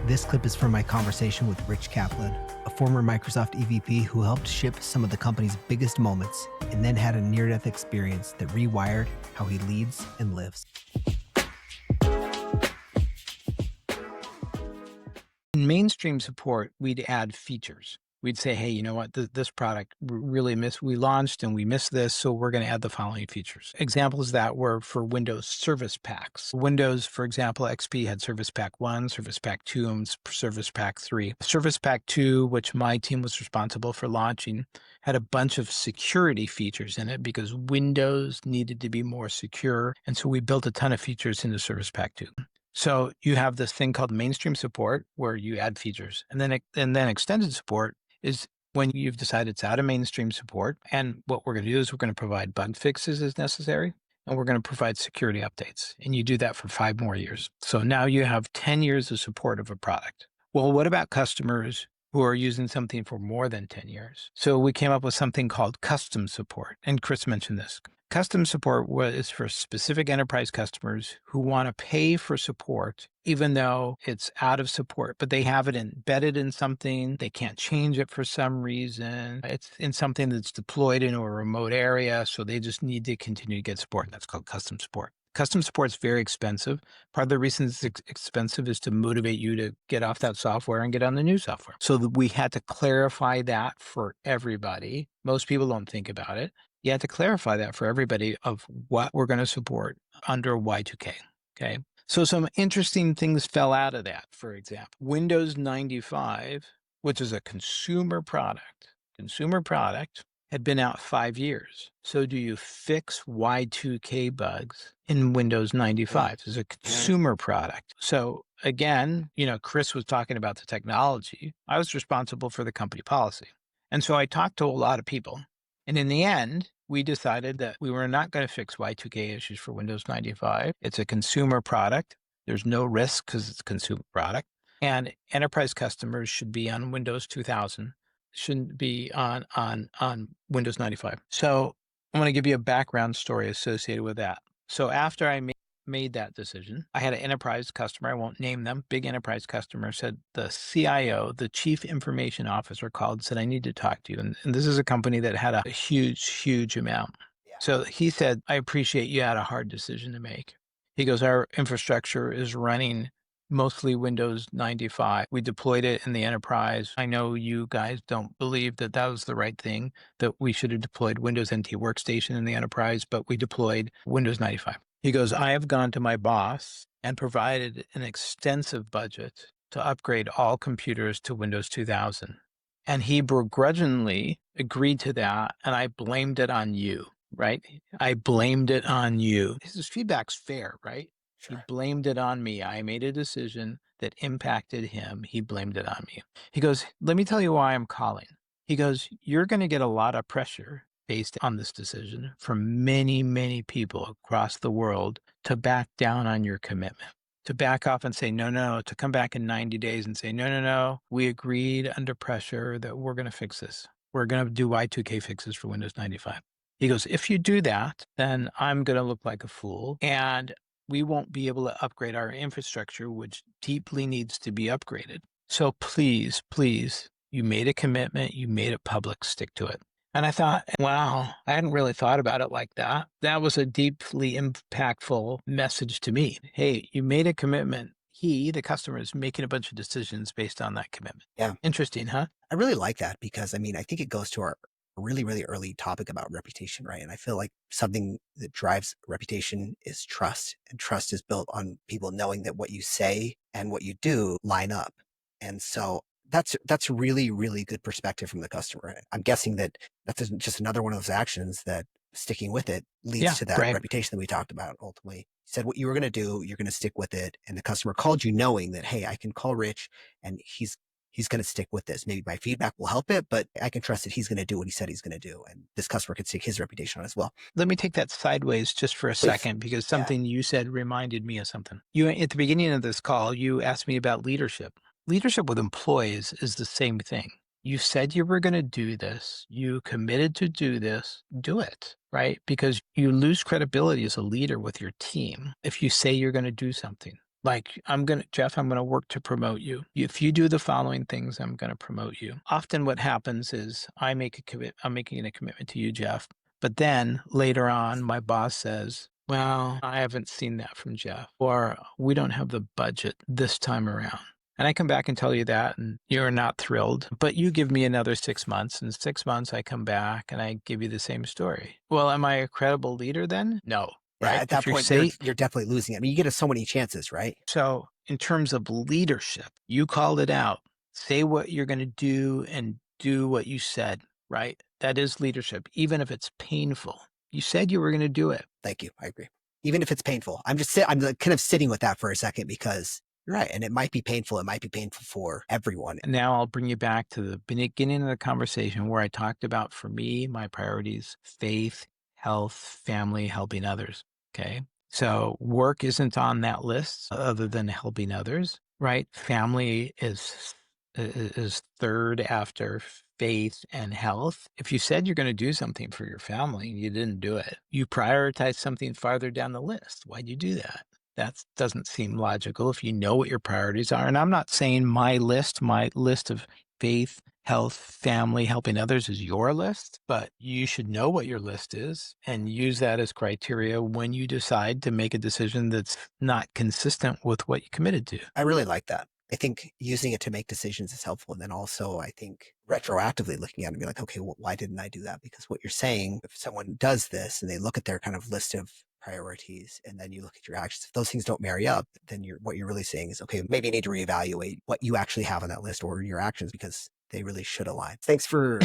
This clip is from my conversation with Rich Kaplan, a former Microsoft EVP who helped ship some of the company's biggest moments and then had a near-death experience that rewired how he leads and lives. In mainstream support, we'd add features. We'd say, hey, you know what, this product we launched and we missed this, so we're going to add the following features. Examples of that were for Windows Service Packs. Windows, for example, XP had Service Pack 1, Service Pack 2, and Service Pack 3. Service Pack 2, which my team was responsible for launching, had a bunch of security features in it because Windows needed to be more secure, and so we built a ton of features into Service Pack 2. So you have this thing called mainstream support where you add features, and then extended support is when you've decided it's out of mainstream support. And what we're going to do is we're going to provide bug fixes as necessary, and we're going to provide security updates. And you do that for 5 more years. So now you have 10 years of support of a product. Well, what about customers who are using something for more than 10 years? So we came up with something called custom support. And Chris mentioned this. Custom support is for specific enterprise customers who want to pay for support, even though it's out of support, but they have it embedded in something. They can't change it for some reason. It's in something that's deployed into a remote area, so they just need to continue to get support. That's called custom support. Custom support is very expensive. Part of the reason it's expensive is to motivate you to get off that software and get on the new software. So we had to clarify that for everybody. Most people don't think about it. You have to clarify that for everybody of what we're going to support under Y2K, okay? So some interesting things fell out of that. For example, Windows 95, which is a consumer product, had been out 5 years. So do you fix Y2K bugs in Windows 95? It's a consumer product. So again, Chris was talking about the technology. I was responsible for the company policy. And so I talked to a lot of people. And in the end, we decided that we were not going to fix Y2K issues for Windows 95. It's a consumer product. There's no risk because it's a consumer product. And enterprise customers should be on Windows 2000, shouldn't be on Windows 95. So I'm going to give you a background story associated with that. So after I made that decision, I had an enterprise customer, I won't name them, big enterprise customer, said the CIO, the chief information officer, called and said, I need to talk to you. And this is a company that had a huge amount. Yeah. So he said, I appreciate you had a hard decision to make. He goes, our infrastructure is running mostly Windows 95. We deployed it in the enterprise. I know you guys don't believe that that was the right thing, that we should have deployed Windows NT Workstation in the enterprise, but we deployed Windows 95. He goes, I have gone to my boss and provided an extensive budget to upgrade all computers to Windows 2000. And he begrudgingly agreed to that, and I blamed it on you, right? I blamed it on you. His feedback's fair, right? Sure. He blamed it on me. I made a decision that impacted him. He blamed it on me. He goes, let me tell you why I'm calling. He goes, you're going to get a lot of pressure based on this decision from many people across the world to back down on your commitment, to back off and say, no, to come back in 90 days and say, no, we agreed under pressure that we're going to fix this. We're going to do Y2K fixes for Windows 95. He goes, if you do that, then I'm going to look like a fool and we won't be able to upgrade our infrastructure, which deeply needs to be upgraded. So please, you made a commitment, you made it public, stick to it. And I thought, wow, I hadn't really thought about it like that. That was a deeply impactful message to me. Hey, you made a commitment. He, the customer, is making a bunch of decisions based on that commitment. Yeah. Interesting, huh? I really like that because, I think it goes to our really early topic about reputation, right? And I feel like something that drives reputation is trust. And trust is built on people knowing that what you say and what you do line up. And so that's really good perspective from the customer. I'm guessing that that's just another one of those actions that sticking with it leads to that reputation that we talked about. Ultimately, you said what you were going to do, you're going to stick with it. And the customer called you knowing that, hey, I can call Rich and he's going to stick with this. Maybe my feedback will help it, but I can trust that he's going to do what he said he's going to do. And this customer could stick his reputation on as well. Let me take that sideways just for a second, because something you said reminded me of something. You, at the beginning of this call, you asked me about leadership. Leadership with employees is the same thing. You said you were going to do this. You committed to do this. Do it, right? Because you lose credibility as a leader with your team if you say you're going to do something. Like, Jeff, I'm going to work to promote you. If you do the following things, I'm going to promote you. Often what happens is I'm making a commitment to you, Jeff. But then later on, my boss says, well, I haven't seen that from Jeff, or we don't have the budget this time around. And I come back and tell you that, and you're not thrilled, but you give me another 6 months. In 6 months, I come back and I give you the same story. Well, am I a credible leader then? No. Yeah, Right? at that point, you're definitely losing it. I mean, you get so many chances, right? So in terms of leadership, you called it out. Say what you're going to do and do what you said, right? That is leadership, even if it's painful. You said you were going to do it. Thank you. I agree. Even if it's painful, I'm like kind of sitting with that for a second because you're right. And it might be painful. It might be painful for everyone. And now I'll bring you back to the beginning of the conversation where I talked about, for me, my priorities: faith, health, family, helping others. Okay. So work isn't on that list other than helping others, right? Family is third after faith and health. If you said you're going to do something for your family and you didn't do it, you prioritize something farther down the list. Why'd you do that? That doesn't seem logical if you know what your priorities are. And I'm not saying my list of faith, health, family, helping others is your list, but you should know what your list is and use that as criteria when you decide to make a decision that's not consistent with what you committed to. I really like that. I think using it to make decisions is helpful. And then also, I think retroactively looking at it and be like, okay, well, why didn't I do that? Because what you're saying, if someone does this and they look at their kind of list of priorities and then you look at your actions, if those things don't marry up, then what you're really saying is, okay, maybe you need to reevaluate what you actually have on that list or your actions because they really should align. Thanks for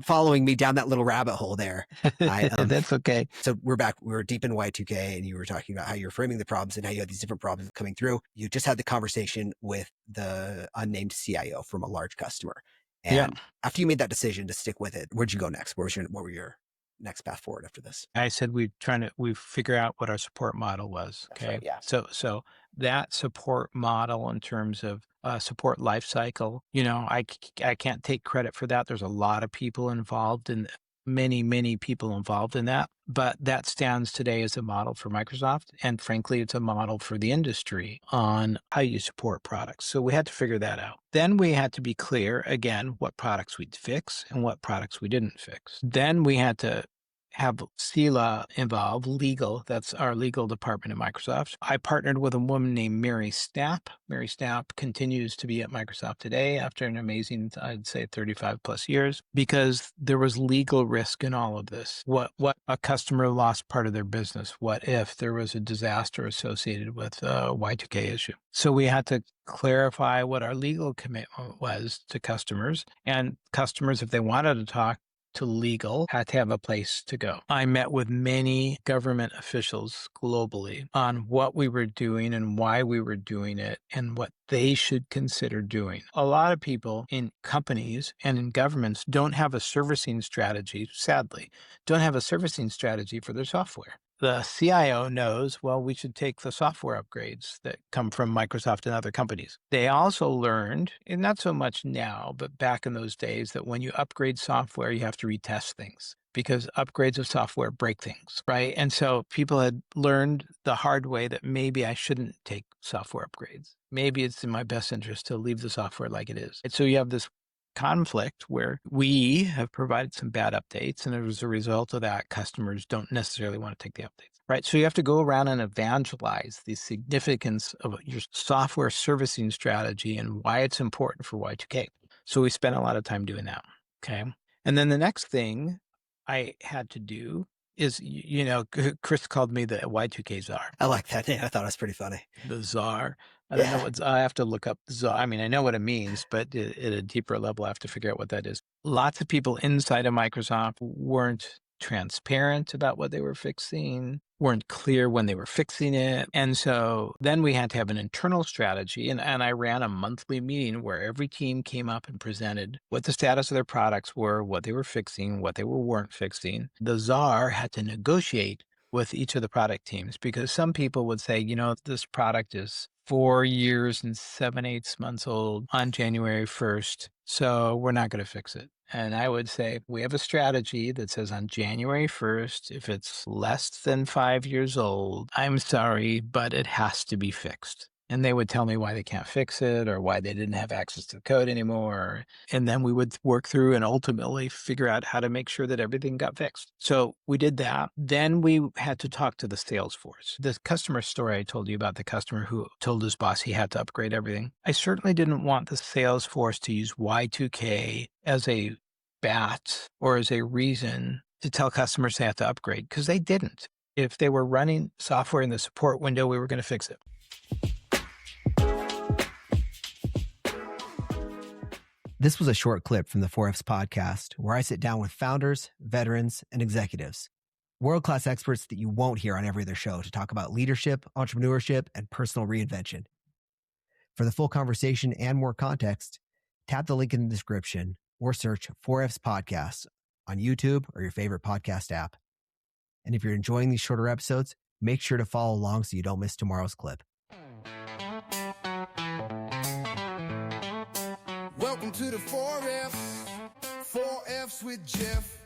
following me down that little rabbit hole there. That's okay. So we're back. We're deep in Y2K and you were talking about how you're framing the problems and how you had these different problems coming through. You just had the conversation with the unnamed CIO from a large customer. And after you made that decision to stick with it, where'd you go next? What were your next path forward after this? I said we figure out what our support model was. Okay. Right, yeah. So that support model in terms of support lifecycle, I can't take credit for that. There's a lot of people involved in many people involved in that, but that stands today as a model for Microsoft. And frankly, it's a model for the industry on how you support products. So we had to figure that out. Then we had to be clear again, what products we'd fix and what products we didn't fix. Then we had to have CELA involved, legal. That's our legal department at Microsoft. I partnered with a woman named Mary Stapp. Mary Stapp continues to be at Microsoft today after an amazing, I'd say 35 plus years, because there was legal risk in all of this. What a customer lost part of their business? What if there was a disaster associated with a Y2K issue? So we had to clarify what our legal commitment was to customers, and customers, if they wanted to talk to legal, had to have a place to go. I met with many government officials globally on what we were doing and why we were doing it and what they should consider doing. A lot of people in companies and in governments don't have a servicing strategy, sadly, don't have a servicing strategy for their software. The CIO knows, well, we should take the software upgrades that come from Microsoft and other companies. They also learned, and not so much now, but back in those days, that when you upgrade software, you have to retest things because upgrades of software break things, right? And so people had learned the hard way that maybe I shouldn't take software upgrades. Maybe it's in my best interest to leave the software like it is. And so you have this conflict where we have provided some bad updates, and as a result of that, customers don't necessarily want to take the updates, right? So you have to go around and evangelize the significance of your software servicing strategy and why it's important for Y2K. So we spent a lot of time doing that, okay? And then the next thing I had to do is, Chris called me the Y2K Czar. I like that. Yeah, I thought it was pretty funny. The czar. I don't know what I have to look up czar. I mean, I know what it means, but at a deeper level, I have to figure out what that is. Lots of people inside of Microsoft weren't transparent about what they were fixing, weren't clear when they were fixing it. And so then we had to have an internal strategy. And I ran a monthly meeting where every team came up and presented what the status of their products were, what they were fixing, what they weren't fixing. The czar had to negotiate with each of the product teams because some people would say, this product is 4 years and 7/8 months old on January 1st, so we're not going to fix it. And I would say we have a strategy that says on January 1st, if it's less than 5 years old, I'm sorry, but it has to be fixed. And they would tell me why they can't fix it or why they didn't have access to the code anymore. And then we would work through and ultimately figure out how to make sure that everything got fixed. So we did that. Then we had to talk to the sales force. The customer story I told you about, the customer who told his boss he had to upgrade everything. I certainly didn't want the sales force to use Y2K as a bat or as a reason to tell customers they have to upgrade, because they didn't. If they were running software in the support window, we were going to fix it. This was a short clip from the 4Fs podcast where I sit down with founders, veterans, and executives, world-class experts that you won't hear on every other show, to talk about leadership, entrepreneurship, and personal reinvention. For the full conversation and more context, tap the link in the description or search 4Fs podcast on YouTube or your favorite podcast app. And if you're enjoying these shorter episodes, make sure to follow along so you don't miss tomorrow's clip. Welcome to the 4Fs with Jeff.